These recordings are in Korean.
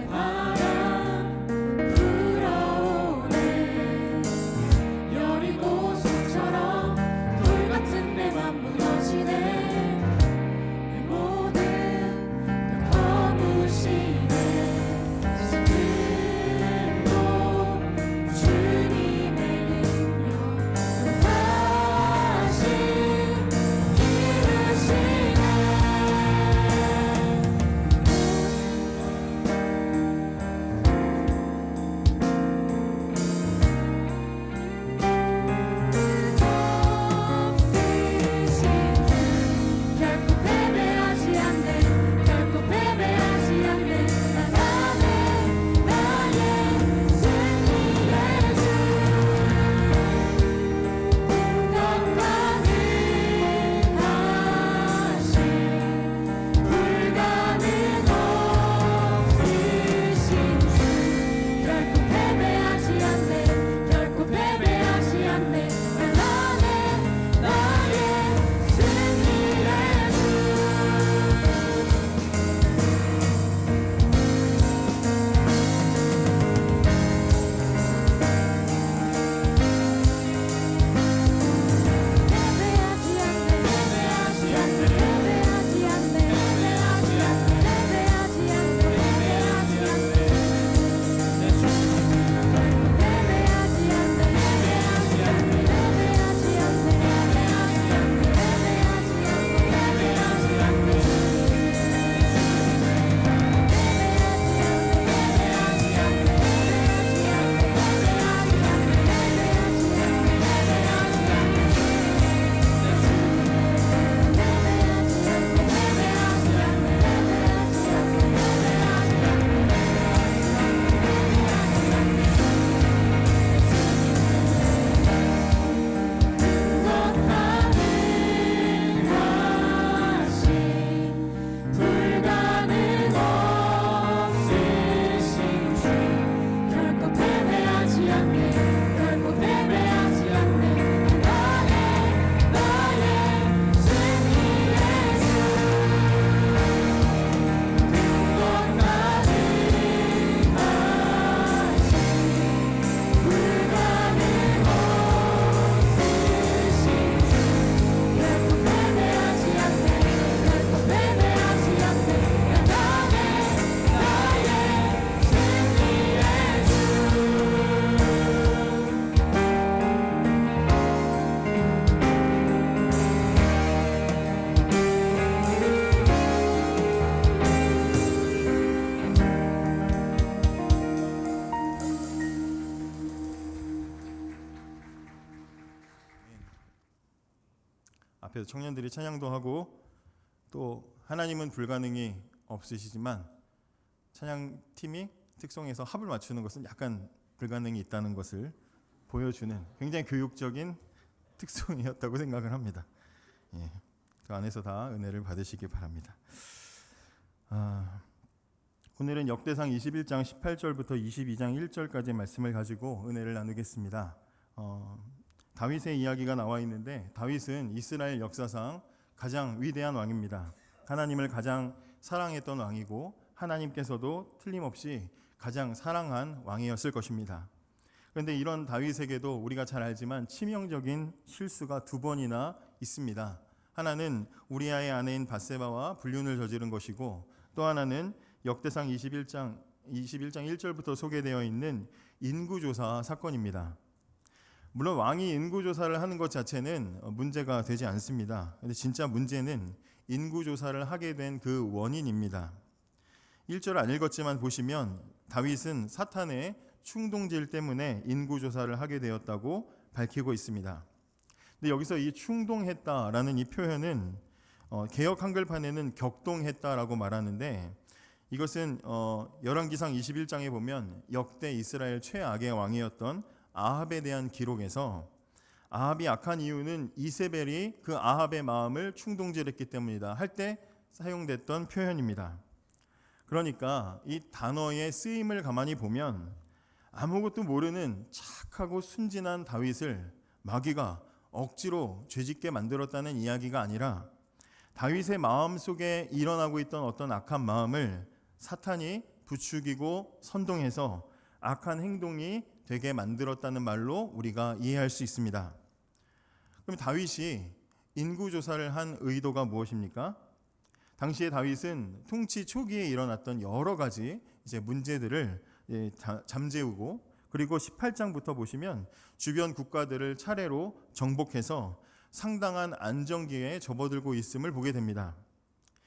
바람 불어오네. 여리고 숲처럼 돌 같은 내 맘 무너지네. 내 모든 걸 거두시네. 세상은 또 주님의 능력 다시 이루시네. 결코 패배하지 않네. 결코 패배하지 않네. 나가네 나의 승리의 주. 넌 가능하신 불가능 없으신 주. 결코 패배하지 않네. 결코 패배하지 않네. 나가네 나의 승리의 주. 패배하지 않네. 패배하지 않네. 패배하지 않네. 패배하지 않네. 패배하지 않네. 패배하지 않네. 내 주. 패배하지 않네. 패배하지 않네. 패배하지 않네. 패배하지 않네. 패배하지 않네. 불가능 없으신 주. 결코 패배하지 않네. 결코 패배하지 않네. 나의 승리의 주. 넌 가능하신 불가능 없으신 주. 결코 패배하지 않네. 결코 패배하지 않네. 나의 승리의 주. 앞에서 청년들이 찬양도 하고 또 하나님은 불가능이 없으시지만 찬양팀이 특성에서 합을 맞추는 것은 약간 불가능이 있다는 것을 보여주는 굉장히 교육적인 특성이었다고 생각을 합니다. 예, 그 안에서 다 은혜를 받으시기 바랍니다. 오늘은 역대상 21장 18절부터 22장 1절까지 말씀을 가지고 은혜를 나누겠습니다. 다윗의 이야기가 나와 있는데 다윗은 이스라엘 역사상 가장 위대한 왕입니다. 하나님을 가장 사랑했던 왕이고 하나님께서도 틀림없이 가장 사랑한 왕이었을 것입니다. 그런데 이런 다윗에게도 우리가 잘 알지만 치명적인 실수가 두 번이나 있습니다. 하나는 우리아의 아내인 밧세바와 불륜을 저지른 것이고 또 하나는 역대상 21장 1절부터 소개되어 있는 인구조사 사건입니다. 물론 왕이 인구조사를 하는 것 자체는 문제가 되지 않습니다. 그런데 진짜 문제는 인구조사를 하게 된 그 원인입니다. 1절 안 읽었지만 보시면 다윗은 사탄의 충동질 때문에 인구조사를 하게 되었다고 밝히고 있습니다. 근데 여기서 이 충동했다라는 이 표현은 개역 한글판에는 격동했다라고 말하는데 이것은 열왕기상 21장에 보면 역대 이스라엘 최악의 왕이었던 아합에 대한 기록에서 아합이 악한 이유는 이세벨이 그 아합의 마음을 충동질했기 때문이다 할 때 사용됐던 표현입니다. 그러니까 이 단어의 쓰임을 가만히 보면 아무것도 모르는 착하고 순진한 다윗을 마귀가 억지로 죄짓게 만들었다는 이야기가 아니라 다윗의 마음 속에 일어나고 있던 어떤 악한 마음을 사탄이 부추기고 선동해서 악한 행동이 되게 만들었다는 말로 우리가 이해할 수 있습니다. 그럼 다윗이 인구조사를 한 의도가 무엇입니까? 당시에 다윗은 통치 초기에 일어났던 여러 가지 문제들을 잠재우고, 그리고 18장부터 보시면 주변 국가들을 차례로 정복해서 상당한 안정기에 접어들고 있음을 보게 됩니다.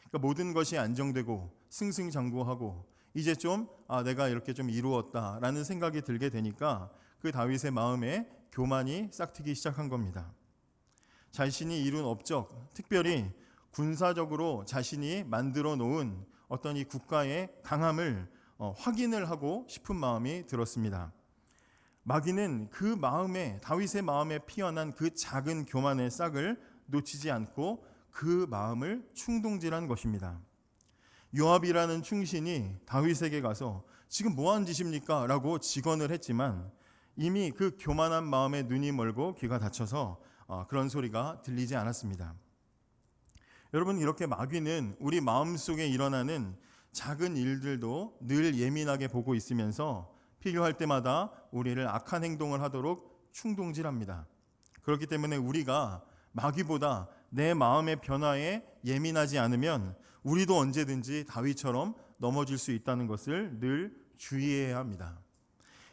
그러니까 모든 것이 안정되고 승승장구하고 이제 좀 내가 이렇게 좀 이루었다라는 생각이 들게 되니까 그 다윗의 마음에 교만이 싹트기 시작한 겁니다. 자신이 이룬 업적, 특별히 군사적으로 자신이 만들어 놓은 어떤 이 국가의 강함을 확인을 하고 싶은 마음이 들었습니다. 마귀는 그 마음에, 다윗의 마음에 피어난 그 작은 교만의 싹을 놓치지 않고 그 마음을 충동질한 것입니다. 요압이라는 충신이 다윗에게 가서 지금 뭐한 짓입니까? 라고 직언을 했지만 이미 그 교만한 마음에 눈이 멀고 귀가 닫혀서 그런 소리가 들리지 않았습니다. 여러분, 이렇게 마귀는 우리 마음속에 일어나는 작은 일들도 늘 예민하게 보고 있으면서 필요할 때마다 우리를 악한 행동을 하도록 충동질합니다. 그렇기 때문에 우리가 마귀보다 내 마음의 변화에 예민하지 않으면 우리도 언제든지 다윗처럼 넘어질 수 있다는 것을 늘 주의해야 합니다.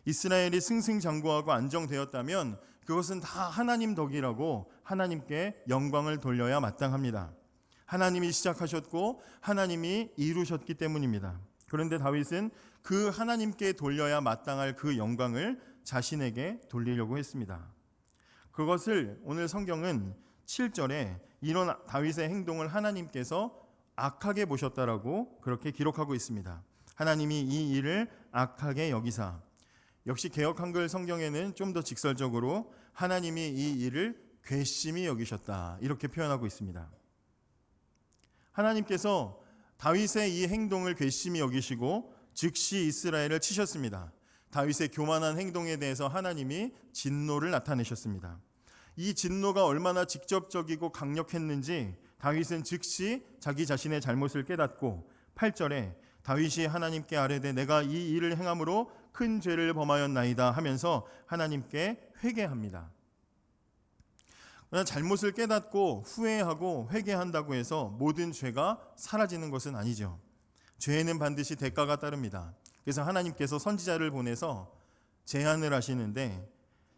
이스라엘이 승승장구하고 안정되었다면 그것은 다 하나님 덕이라고 하나님께 영광을 돌려야 마땅합니다. 하나님이 시작하셨고 하나님이 이루셨기 때문입니다. 그런데 다윗은 그 하나님께 돌려야 마땅할 그 영광을 자신에게 돌리려고 했습니다. 그것을 오늘 성경은 7절에 이런 다윗의 행동을 하나님께서 악하게 보셨다라고 그렇게 기록하고 있습니다. 하나님이 이 일을 악하게 여기사, 역시 개역 한글 성경에는 좀 더 직설적으로 하나님이 이 일을 괘씸히 여기셨다 이렇게 표현하고 있습니다. 하나님께서 다윗의 이 행동을 괘씸히 여기시고 즉시 이스라엘을 치셨습니다. 다윗의 교만한 행동에 대해서 하나님이 진노를 나타내셨습니다. 이 진노가 얼마나 직접적이고 강력했는지 다윗은 즉시 자기 자신의 잘못을 깨닫고 8절에 다윗이 하나님께 아뢰되 내가 이 일을 행함으로 큰 죄를 범하였나이다 하면서 하나님께 회개합니다. 그러나 잘못을 깨닫고 후회하고 회개한다고 해서 모든 죄가 사라지는 것은 아니죠. 죄에는 반드시 대가가 따릅니다. 그래서 하나님께서 선지자를 보내서 제안을 하시는데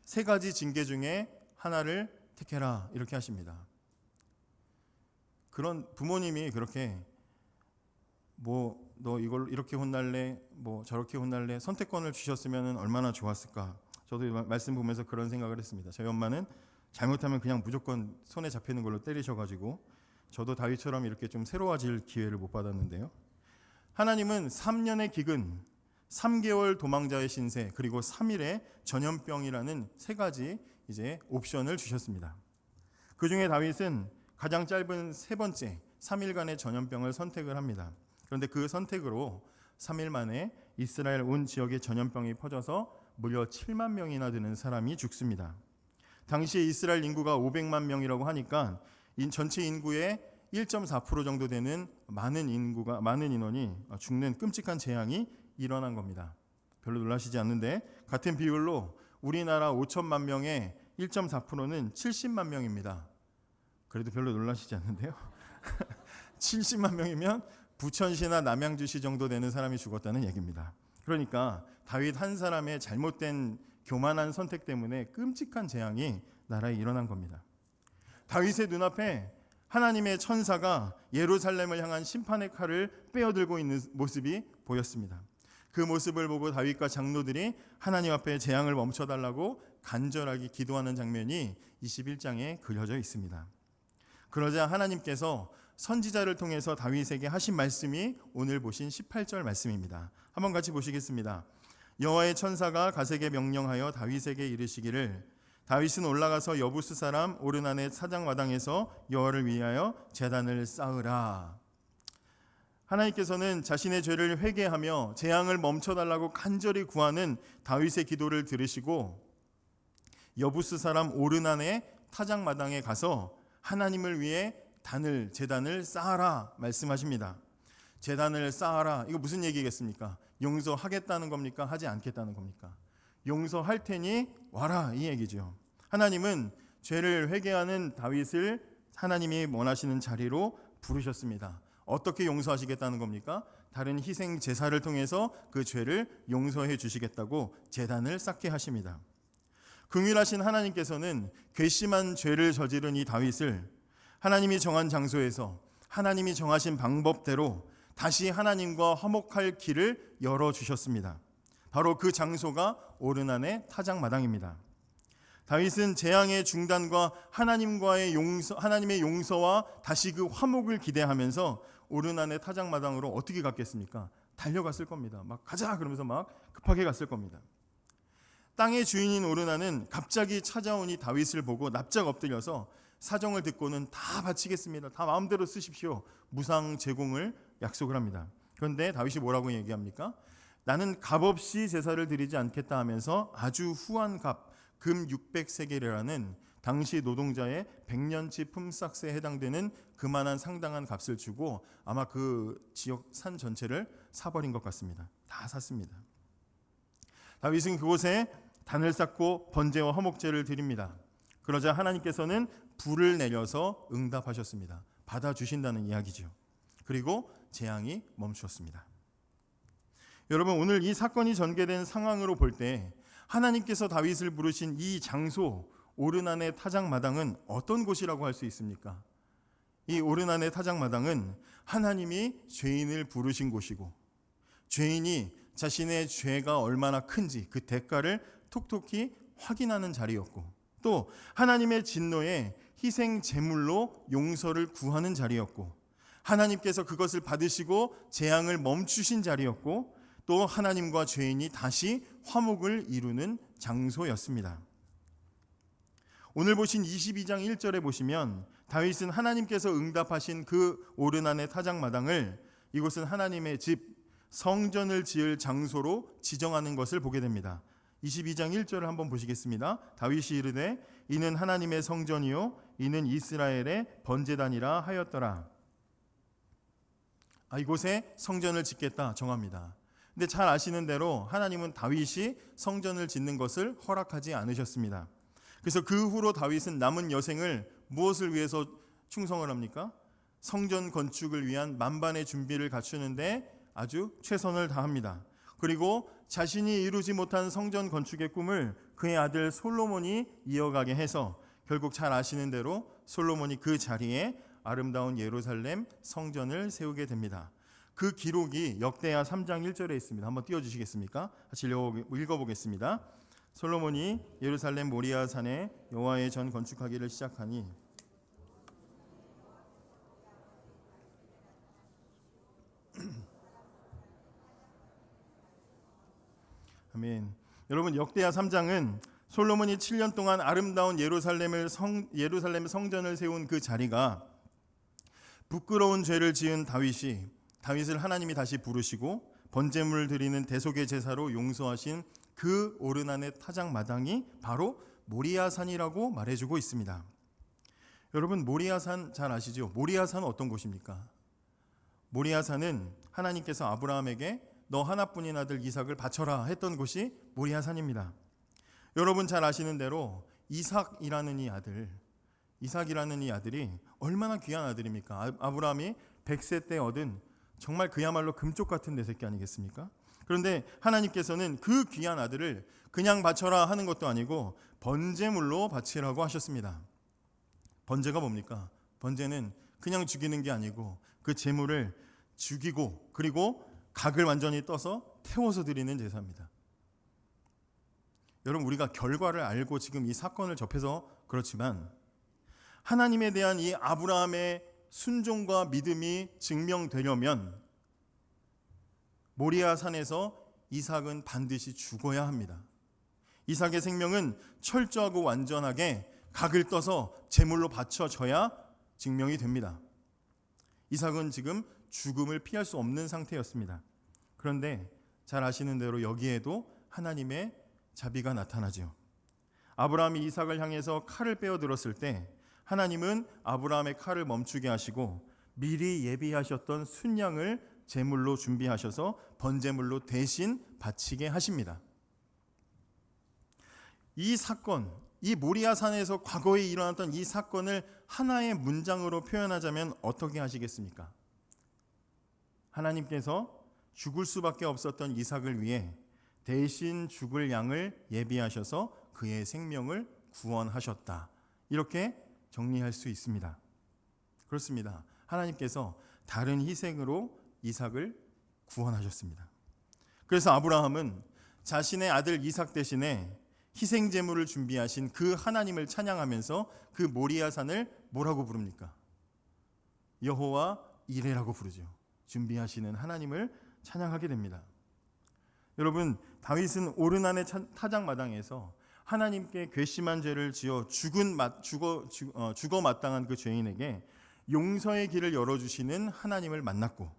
세 가지 징계 중에 하나를 택해라 이렇게 하십니다. 그런 부모님이 그렇게 너 이걸 이렇게 혼날래, 저렇게 혼날래 선택권을 주셨으면 얼마나 좋았을까. 저도 말씀 보면서 그런 생각을 했습니다. 저희 엄마는 잘못하면 그냥 무조건 손에 잡히는 걸로 때리셔가지고 저도 다윗처럼 이렇게 좀 새로워질 기회를 못 받았는데요. 하나님은 3년의 기근, 3개월 도망자의 신세, 그리고 3일의 전염병이라는 세 가지 옵션을 주셨습니다. 그 중에 다윗은 가장 짧은 세 번째 3일간의 전염병을 선택을 합니다. 그런데 그 선택으로 3일 만에 이스라엘 온 지역에 전염병이 퍼져서 무려 7만 명이나 되는 사람이 죽습니다. 당시에 이스라엘 인구가 500만 명이라고 하니까 전체 인구의 1.4% 정도 되는 많은 인원이 죽는 끔찍한 재앙이 일어난 겁니다. 별로 놀라시지 않는데 같은 비율로 우리나라 5천만 명의 1.4%는 70만 명입니다. 그래도 별로 놀라시지 않는데요. 70만 명이면 부천시나 남양주시 정도 되는 사람이 죽었다는 얘기입니다. 그러니까 다윗 한 사람의 잘못된 교만한 선택 때문에 끔찍한 재앙이 나라에 일어난 겁니다. 다윗의 눈앞에 하나님의 천사가 예루살렘을 향한 심판의 칼을 빼어들고 있는 모습이 보였습니다. 그 모습을 보고 다윗과 장로들이 하나님 앞에 재앙을 멈춰달라고 간절하게 기도하는 장면이 21장에 그려져 있습니다. 그러자 하나님께서 선지자를 통해서 다윗에게 하신 말씀이 오늘 보신 18절 말씀입니다. 한번 같이 보시겠습니다. 여호와의 천사가 갓에게 명령하여 다윗에게 이르시기를 다윗은 올라가서 여부스 사람 오르난의 사장마당에서 여호와를 위하여 제단을 쌓으라. 하나님께서는 자신의 죄를 회개하며 재앙을 멈춰달라고 간절히 구하는 다윗의 기도를 들으시고 여부스 사람 오르난의 타작마당에 가서 하나님을 위해 제단을 쌓아라 말씀하십니다. 제단을 쌓아라. 이거 무슨 얘기겠습니까? 용서하겠다는 겁니까? 하지 않겠다는 겁니까? 용서할 테니 와라, 이 얘기죠. 하나님은 죄를 회개하는 다윗을 하나님이 원하시는 자리로 부르셨습니다. 어떻게 용서하시겠다는 겁니까? 다른 희생 제사를 통해서 그 죄를 용서해 주시겠다고 제단을 쌓게 하십니다. 긍휼하신 하나님께서는 괘씸한 죄를 저지른 이 다윗을 하나님이 정한 장소에서 하나님이 정하신 방법대로 다시 하나님과 화목할 길을 열어주셨습니다. 바로 그 장소가 오르난의 타작마당입니다. 다윗은 재앙의 중단과 하나님의 용서와 다시 그 화목을 기대하면서 오르난의 타작마당으로 어떻게 갔겠습니까? 달려갔을 겁니다. 막 가자 그러면서 막 급하게 갔을 겁니다. 땅의 주인인 오르난은 갑자기 찾아온 이 다윗을 보고 납작 엎드려서 사정을 듣고는 다 바치겠습니다. 다 마음대로 쓰십시오. 무상 제공을 약속을 합니다. 그런데 다윗이 뭐라고 얘기합니까? 나는 값없이 제사를 드리지 않겠다 하면서 아주 후한 값, 금 600세겔이라는 당시 노동자의 100년치 품삯에 해당되는 그만한 상당한 값을 주고 아마 그 지역 산 전체를 사버린 것 같습니다. 다 샀습니다. 다윗은 그곳에 단을 쌓고 번제와 화목제를 드립니다. 그러자 하나님께서는 불을 내려서 응답하셨습니다. 받아주신다는 이야기죠. 그리고 재앙이 멈추었습니다. 여러분, 오늘 이 사건이 전개된 상황으로 볼 때 하나님께서 다윗을 부르신 이 장소 오르난의 타작마당은 어떤 곳이라고 할 수 있습니까? 이 오르난의 타작마당은 하나님이 죄인을 부르신 곳이고 죄인이 자신의 죄가 얼마나 큰지 그 대가를 톡톡히 확인하는 자리였고 또 하나님의 진노에 희생 제물로 용서를 구하는 자리였고 하나님께서 그것을 받으시고 재앙을 멈추신 자리였고 또 하나님과 죄인이 다시 화목을 이루는 장소였습니다. 오늘 보신 22장 1절에 보시면 다윗은 하나님께서 응답하신 그 오르난의 타작마당을 이곳은 하나님의 집 성전을 지을 장소로 지정하는 것을 보게 됩니다. 22장 1절을 한번 보시겠습니다. 다윗이 이르되 이는 하나님의 성전이요 이는 이스라엘의 번제단이라 하였더라. 이곳에 성전을 짓겠다 정합니다. 근데 잘 아시는 대로 하나님은 다윗이 성전을 짓는 것을 허락하지 않으셨습니다. 그래서 그 후로 다윗은 남은 여생을 무엇을 위해서 충성을 합니까? 성전 건축을 위한 만반의 준비를 갖추는데 아주 최선을 다합니다. 그리고 자신이 이루지 못한 성전 건축의 꿈을 그의 아들 솔로몬이 이어가게 해서 결국 잘 아시는 대로 솔로몬이 그 자리에 아름다운 예루살렘 성전을 세우게 됩니다. 그 기록이 역대하 3장 1절에 있습니다. 한번 띄워주시겠습니까? 같이 읽어보겠습니다. 솔로몬이 예루살렘 모리아 산에 여호와의 전 건축하기를 시작하니 아멘. 여러분, 역대하 3장은 솔로몬이 7년 동안 아름다운 예루살렘 성전을 세운 그 자리가 부끄러운 죄를 지은 다윗을 하나님이 다시 부르시고 번제물을 드리는 대속의 제사로 용서하신 그 오르난의 타작마당이 바로 모리아산이라고 말해주고 있습니다. 여러분, 모리아산 잘 아시죠? 모리아산은 어떤 곳입니까? 모리아산은 하나님께서 아브라함에게 너 하나뿐인 아들 이삭을 바쳐라 했던 곳이 모리아산입니다. 여러분 잘 아시는 대로 이삭이라는 이 아들이 얼마나 귀한 아들입니까? 아브라함이 100세 때 얻은 정말 그야말로 금쪽 같은 내 새끼 아니겠습니까? 그런데 하나님께서는 그 귀한 아들을 그냥 바쳐라 하는 것도 아니고 번제물로 바치라고 하셨습니다. 번제가 뭡니까? 번제는 그냥 죽이는 게 아니고 그 제물을 죽이고 그리고 각을 완전히 떠서 태워서 드리는 제사입니다. 여러분, 우리가 결과를 알고 지금 이 사건을 접해서 그렇지만 하나님에 대한 이 아브라함의 순종과 믿음이 증명되려면 모리아 산에서 이삭은 반드시 죽어야 합니다. 이삭의 생명은 철저하고 완전하게 각을 떠서 제물로 바쳐져야 증명이 됩니다. 이삭은 지금 죽음을 피할 수 없는 상태였습니다. 그런데 잘 아시는 대로 여기에도 하나님의 자비가 나타나죠. 아브라함이 이삭을 향해서 칼을 빼어 들었을 때 하나님은 아브라함의 칼을 멈추게 하시고 미리 예비하셨던 순양을 제물로 준비하셔서 번제물로 대신 바치게 하십니다. 이 사건, 이 모리아산에서 과거에 일어났던 이 사건을 하나의 문장으로 표현하자면 어떻게 하시겠습니까? 하나님께서 죽을 수밖에 없었던 이삭을 위해 대신 죽을 양을 예비하셔서 그의 생명을 구원하셨다. 이렇게 정리할 수 있습니다. 그렇습니다. 하나님께서 다른 희생으로 이삭을 구원하셨습니다. 그래서 아브라함은 자신의 아들 이삭 대신에 희생 제물을 준비하신 그 하나님을 찬양하면서 그 모리아산을 뭐라고 부릅니까? 여호와 이레라고 부르죠. 준비하시는 하나님을 찬양하게 됩니다. 여러분, 다윗은 오르난의 타작마당에서 하나님께 괘씸한 죄를 지어 죽어 마땅한 그 죄인에게 용서의 길을 열어주시는 하나님을 만났고,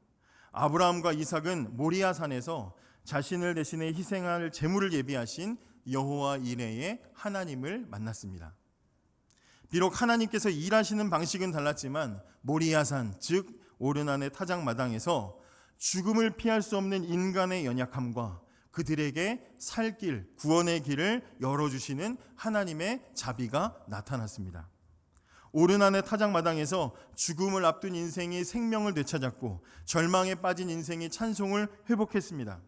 아브라함과 이삭은 모리아산에서 자신을 대신해 희생할 제물을 예비하신 여호와 이레의 하나님을 만났습니다. 비록 하나님께서 일하시는 방식은 달랐지만 모리아산, 즉 오르난의 타작마당에서 죽음을 피할 수 없는 인간의 연약함과 그들에게 살 길, 구원의 길을 열어주시는 하나님의 자비가 나타났습니다. 오르난의 타작마당에서 죽음을 앞둔 인생이 생명을 되찾았고 절망에 빠진 인생이 찬송을 회복했습니다.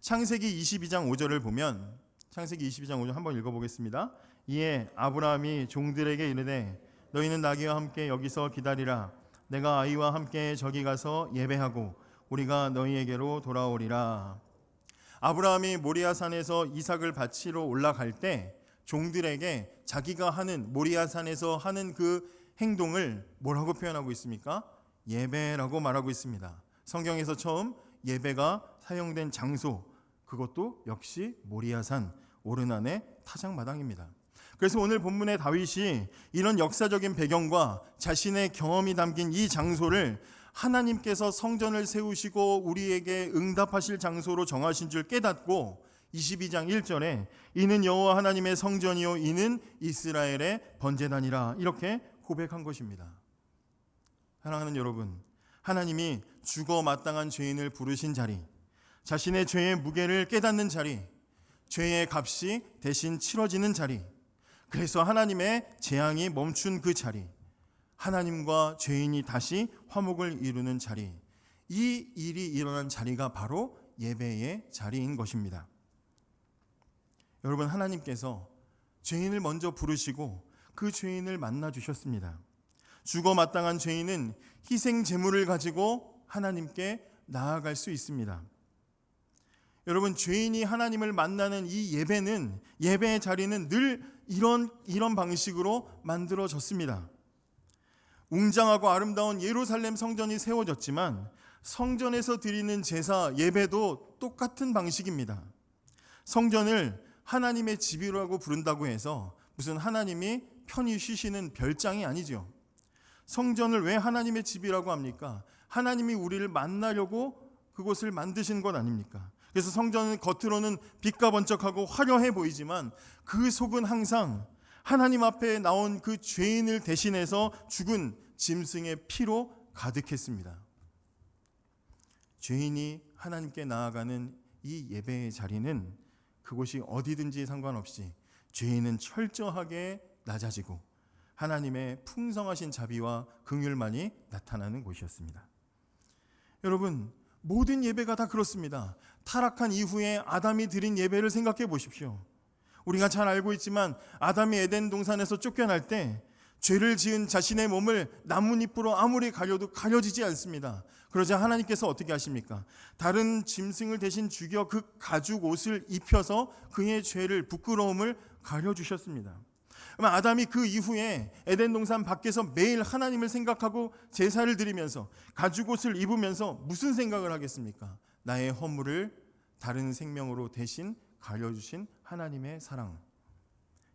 창세기 22장 5절을 보면, 창세기 22장 5절 한번 읽어보겠습니다. 이에 아브라함이 종들에게 이르되 너희는 나귀와 함께 여기서 기다리라. 내가 아이와 함께 저기 가서 예배하고 우리가 너희에게로 돌아오리라. 아브라함이 모리아산에서 이삭을 바치러 올라갈 때 종들에게 자기가 하는, 모리아산에서 하는 그 행동을 뭐라고 표현하고 있습니까? 예배라고 말하고 있습니다. 성경에서 처음 예배가 사용된 장소, 그것도 역시 모리아산 오르난의 타작마당입니다. 그래서 오늘 본문의 다윗이 이런 역사적인 배경과 자신의 경험이 담긴 이 장소를 하나님께서 성전을 세우시고 우리에게 응답하실 장소로 정하신 줄 깨닫고 22장 1절에 이는 여호와 하나님의 성전이요 이는 이스라엘의 번제단이라, 이렇게 고백한 것입니다. 사랑하는 여러분, 하나님이 죽어 마땅한 죄인을 부르신 자리, 자신의 죄의 무게를 깨닫는 자리, 죄의 값이 대신 치러지는 자리, 그래서 하나님의 재앙이 멈춘 그 자리, 하나님과 죄인이 다시 화목을 이루는 자리, 이 일이 일어난 자리가 바로 예배의 자리인 것입니다. 여러분, 하나님께서 죄인을 먼저 부르시고 그 죄인을 만나 주셨습니다. 죽어 마땅한 죄인은 희생 제물을 가지고 하나님께 나아갈 수 있습니다. 여러분, 죄인이 하나님을 만나는 이 예배는, 예배의 자리는 늘 이런 방식으로 만들어졌습니다. 웅장하고 아름다운 예루살렘 성전이 세워졌지만 성전에서 드리는 제사, 예배도 똑같은 방식입니다. 성전을 하나님의 집이라고 부른다고 해서 무슨 하나님이 편히 쉬시는 별장이 아니죠. 성전을 왜 하나님의 집이라고 합니까? 하나님이 우리를 만나려고 그곳을 만드신 것 아닙니까? 그래서 성전은 겉으로는 빛과 번쩍하고 화려해 보이지만 그 속은 항상 하나님 앞에 나온 그 죄인을 대신해서 죽은 짐승의 피로 가득했습니다. 죄인이 하나님께 나아가는 이 예배의 자리는 그곳이 어디든지 상관없이 죄인은 철저하게 낮아지고 하나님의 풍성하신 자비와 긍휼만이 나타나는 곳이었습니다. 여러분, 모든 예배가 다 그렇습니다. 타락한 이후에 아담이 드린 예배를 생각해 보십시오. 우리가 잘 알고 있지만 아담이 에덴 동산에서 쫓겨날 때 죄를 지은 자신의 몸을 나뭇잎으로 아무리 가려도 가려지지 않습니다. 그러자 하나님께서 어떻게 하십니까? 다른 짐승을 대신 죽여 그 가죽 옷을 입혀서 그의 죄를, 부끄러움을 가려주셨습니다. 그러면 아담이 그 이후에 에덴 동산 밖에서 매일 하나님을 생각하고 제사를 드리면서 가죽 옷을 입으면서 무슨 생각을 하겠습니까? 나의 허물을 다른 생명으로 대신 가려주신 하나님의 사랑.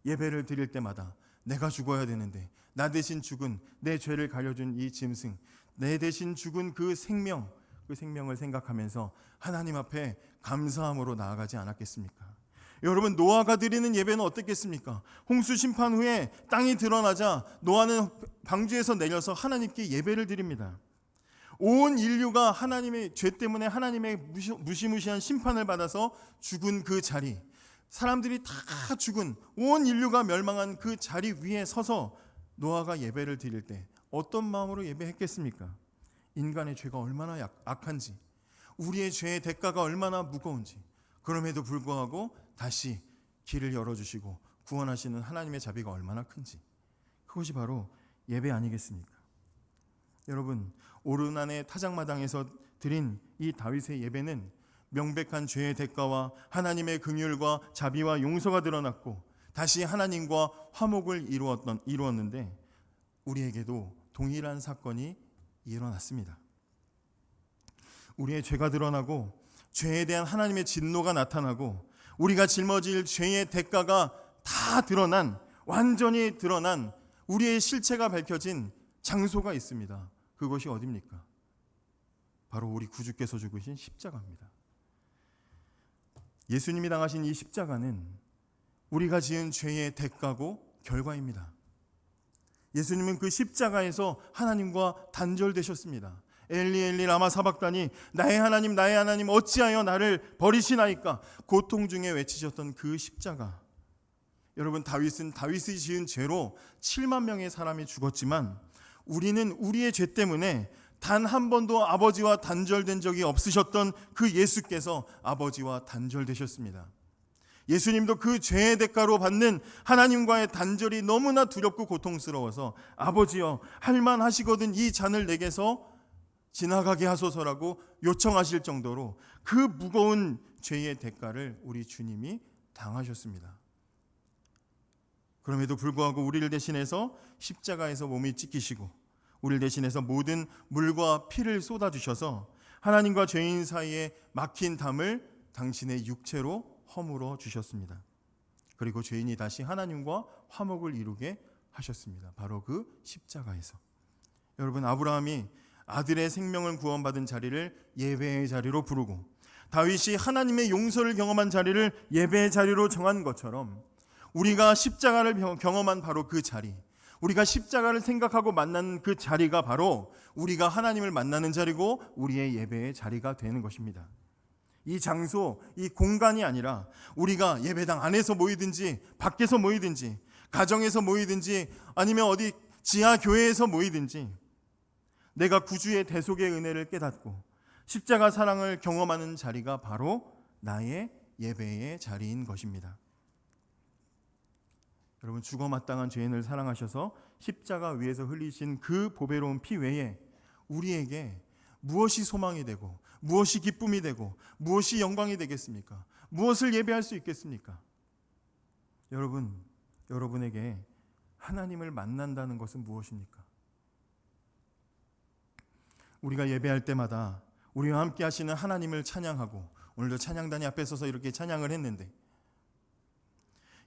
예배를 드릴 때마다 내가 죽어야 되는데 나 대신 죽은, 내 죄를 가려준 이 짐승, 내 대신 죽은 그 생명을 생각하면서 하나님 앞에 감사함으로 나아가지 않았겠습니까? 여러분, 노아가 드리는 예배는 어떻겠습니까? 홍수 심판 후에 땅이 드러나자 노아는 방주에서 내려서 하나님께 예배를 드립니다. 온 인류가 하나님의 죄 때문에 하나님의 무시무시한 심판을 받아서 죽은 그 자리, 사람들이 다 죽은 온 인류가 멸망한 그 자리 위에 서서 노아가 예배를 드릴 때 어떤 마음으로 예배했겠습니까? 인간의 죄가 얼마나 악한지, 우리의 죄의 대가가 얼마나 무거운지, 그럼에도 불구하고 다시 길을 열어주시고 구원하시는 하나님의 자비가 얼마나 큰지, 그것이 바로 예배 아니겠습니까? 여러분, 오르난의 타작마당에서 드린 이 다윗의 예배는 명백한 죄의 대가와 하나님의 긍휼과 자비와 용서가 드러났고 다시 하나님과 화목을 이루었는데 우리에게도 동일한 사건이 일어났습니다. 우리의 죄가 드러나고 죄에 대한 하나님의 진노가 나타나고 우리가 짊어질 죄의 대가가 다 드러난, 완전히 드러난 우리의 실체가 밝혀진 장소가 있습니다. 그것이 어디입니까? 바로 우리 구주께서 죽으신 십자가입니다. 예수님이 당하신 이 십자가는 우리가 지은 죄의 대가고 결과입니다. 예수님은 그 십자가에서 하나님과 단절되셨습니다. 엘리 엘리 라마 사박다니, 나의 하나님 어찌하여 나를 버리시나이까, 고통 중에 외치셨던 그 십자가. 여러분, 다윗이 지은 죄로 7만 명의 사람이 죽었지만 우리는 우리의 죄 때문에 단 한 번도 아버지와 단절된 적이 없으셨던 그 예수께서 아버지와 단절되셨습니다. 예수님도 그 죄의 대가로 받는 하나님과의 단절이 너무나 두렵고 고통스러워서 아버지여, 할만하시거든 이 잔을 내게서 지나가게 하소서라고 요청하실 정도로 그 무거운 죄의 대가를 우리 주님이 당하셨습니다. 그럼에도 불구하고 우리를 대신해서 십자가에서 몸이 찢기시고 우리를 대신해서 모든 물과 피를 쏟아주셔서 하나님과 죄인 사이에 막힌 담을 당신의 육체로 허물어 주셨습니다. 그리고 죄인이 다시 하나님과 화목을 이루게 하셨습니다. 바로 그 십자가에서. 여러분, 아브라함이 아들의 생명을 구원받은 자리를 예배의 자리로 부르고 다윗이 하나님의 용서를 경험한 자리를 예배의 자리로 정한 것처럼 우리가 십자가를 경험한 바로 그 자리, 우리가 십자가를 생각하고 만난 그 자리가 바로 우리가 하나님을 만나는 자리고 우리의 예배의 자리가 되는 것입니다. 이 장소, 이 공간이 아니라 우리가 예배당 안에서 모이든지 밖에서 모이든지 가정에서 모이든지 아니면 어디 지하 교회에서 모이든지 내가 구주의 대속의 은혜를 깨닫고 십자가 사랑을 경험하는 자리가 바로 나의 예배의 자리인 것입니다. 여러분, 죽어 마땅한 죄인을 사랑하셔서 십자가 위에서 흘리신 그 보배로운 피 외에 우리에게 무엇이 소망이 되고 무엇이 기쁨이 되고 무엇이 영광이 되겠습니까? 무엇을 예배할 수 있겠습니까? 여러분에게 하나님을 만난다는 것은 무엇입니까? 우리가 예배할 때마다 우리와 함께 하시는 하나님을 찬양하고 오늘도 찬양단이 앞에 서서 이렇게 찬양을 했는데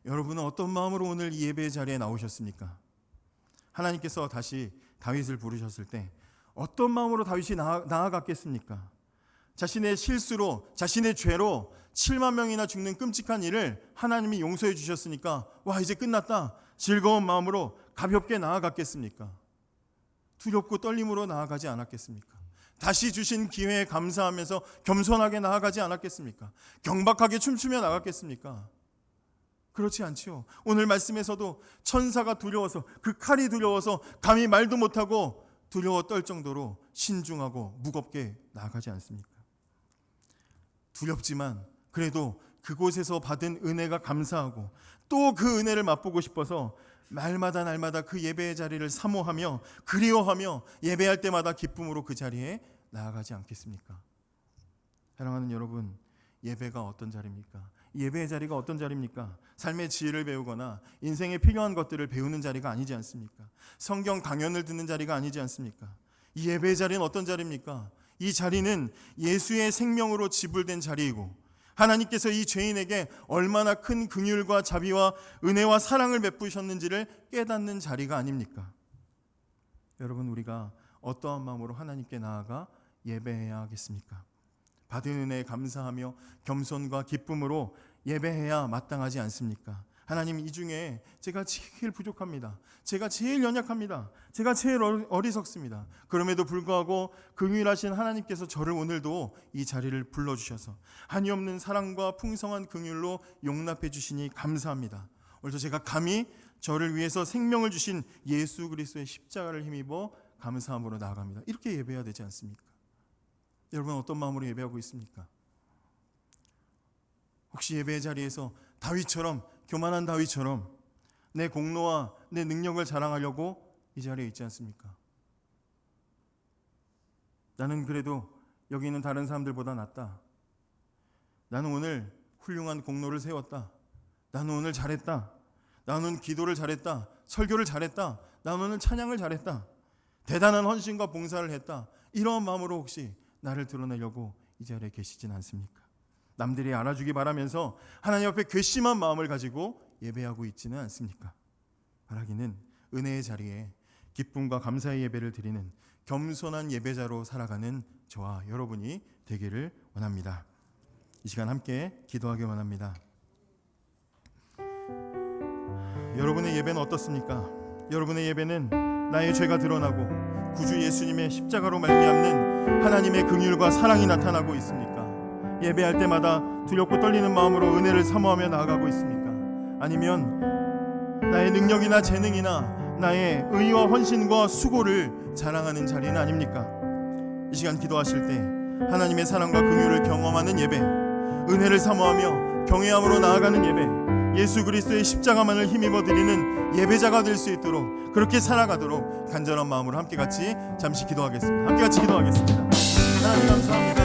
여러분은 어떤 마음으로 오늘 이 예배의 자리에 나오셨습니까? 하나님께서 다시 다윗을 부르셨을 때 어떤 마음으로 다윗이 나아갔겠습니까? 자신의 실수로, 자신의 죄로 7만 명이나 죽는 끔찍한 일을 하나님이 용서해 주셨으니까 와, 이제 끝났다, 즐거운 마음으로 가볍게 나아갔겠습니까? 두렵고 떨림으로 나아가지 않았겠습니까? 다시 주신 기회에 감사하면서 겸손하게 나아가지 않았겠습니까? 경박하게 춤추며 나갔겠습니까? 그렇지 않지요. 오늘 말씀에서도 천사가 두려워서, 그 칼이 두려워서 감히 말도 못하고 두려워 떨 정도로 신중하고 무겁게 나아가지 않습니까? 두렵지만 그래도 그곳에서 받은 은혜가 감사하고 또 그 은혜를 맛보고 싶어서 날마다 그 예배의 자리를 사모하며 그리워하며 예배할 때마다 기쁨으로 그 자리에 나아가지 않겠습니까? 사랑하는 여러분, 예배가 어떤 자리입니까? 예배의 자리가 어떤 자리입니까? 삶의 지혜를 배우거나 인생에 필요한 것들을 배우는 자리가 아니지 않습니까? 성경 강연을 듣는 자리가 아니지 않습니까? 이 예배의 자리는 어떤 자리입니까? 이 자리는 예수의 생명으로 지불된 자리이고 하나님께서 이 죄인에게 얼마나 큰 긍휼과 자비와 은혜와 사랑을 베푸셨는지를 깨닫는 자리가 아닙니까? 여러분, 우리가 어떠한 마음으로 하나님께 나아가 예배해야 하겠습니까? 받은 은혜에 감사하며 겸손과 기쁨으로 예배해야 마땅하지 않습니까? 하나님, 이 중에 제가 제일 부족합니다. 제가 제일 연약합니다. 제가 제일 어리석습니다. 그럼에도 불구하고 긍휼하신 하나님께서 저를 오늘도 이 자리를 불러주셔서 한이 없는 사랑과 풍성한 긍휼로 용납해 주시니 감사합니다. 오늘도 제가 감히 저를 위해서 생명을 주신 예수 그리스도의 십자가를 힘입어 감사함으로 나아갑니다. 이렇게 예배해야 되지 않습니까? 여러분, 어떤 마음으로 예배하고 있습니까? 혹시 예배의 자리에서 다윗처럼, 교만한 다윗처럼 내 공로와 내 능력을 자랑하려고 이 자리에 있지 않습니까? 나는 그래도 여기 있는 다른 사람들보다 낫다. 나는 오늘 훌륭한 공로를 세웠다. 나는 오늘 잘했다. 나는 기도를 잘했다. 설교를 잘했다. 나는 오늘 찬양을 잘했다. 대단한 헌신과 봉사를 했다. 이런 마음으로 혹시 나를 드러내려고 이 자리에 계시진 않습니까? 남들이 알아주기 바라면서 하나님 앞에 괘씸한 마음을 가지고 예배하고 있지는 않습니까? 바라기는 은혜의 자리에 기쁨과 감사의 예배를 드리는 겸손한 예배자로 살아가는 저와 여러분이 되기를 원합니다. 이 시간 함께 기도하기 원합니다. 여러분의 예배는 어떻습니까? 여러분의 예배는 나의 죄가 드러나고 구주 예수님의 십자가로 말미암는 하나님의 긍휼과 사랑이 나타나고 있습니까? 예배할 때마다 두렵고 떨리는 마음으로 은혜를 사모하며 나아가고 있습니까? 아니면 나의 능력이나 재능이나 나의 의와 헌신과 수고를 자랑하는 자리는 아닙니까? 이 시간 기도하실 때 하나님의 사랑과 긍휼을 경험하는 예배, 은혜를 사모하며 경외함으로 나아가는 예배, 예수 그리스도의 십자가만을 힘입어 드리는 예배자가 될 수 있도록, 그렇게 살아가도록 간절한 마음으로 함께 같이 잠시 기도하겠습니다. 함께 같이 기도하겠습니다. 하나님 감사합니다.